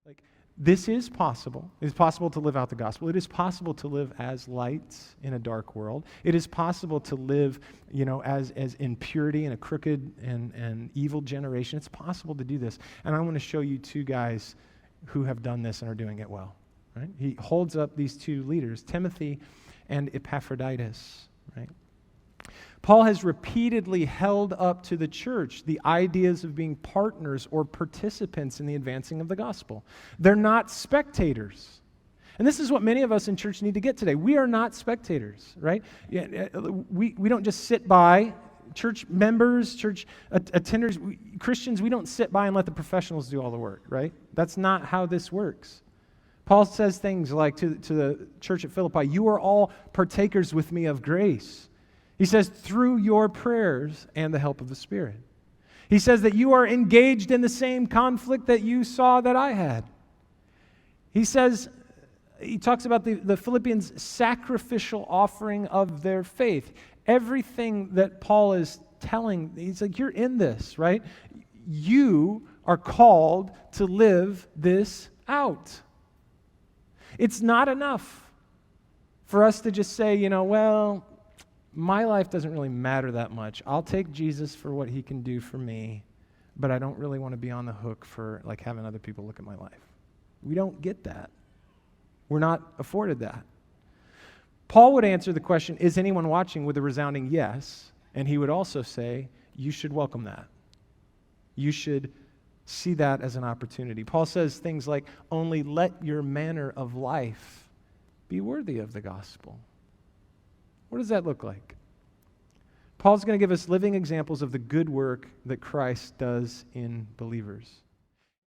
Like, this is possible. It is possible to live out the gospel. It is possible to live as lights in a dark world. It is possible to live, as in purity in a crooked and evil generation. It's possible to do this. And I want to show you two guys who have done this and are doing it well. Right? He holds up these two leaders, Timothy and Epaphroditus. Right? Paul has repeatedly held up to the church the ideas of being partners or participants in the advancing of the gospel. They're not spectators. And this is what many of us in church need to get today. We are not spectators, right? We don't just sit by. Church members, church attenders, Christians, we don't sit by and let the professionals do all the work, right? That's not how this works. Paul says things like to the church at Philippi, you are all partakers with me of grace. He says, through your prayers and the help of the Spirit. He says that you are engaged in the same conflict that you saw that I had. He talks about the Philippians' sacrificial offering of their faith. Everything that Paul is telling, he's like, you're in this, right? You are called to live this out. It's not enough for us to just say, well, my life doesn't really matter that much. I'll take Jesus for what he can do for me, but I don't really want to be on the hook for having other people look at my life. We don't get that. We're not afforded that. Paul would answer the question, is anyone watching, with a resounding yes, and he would also say, you should welcome that. You should see that as an opportunity. Paul says things like, only let your manner of life be worthy of the gospel. What does that look like? Paul's going to give us living examples of the good work that Christ does in believers.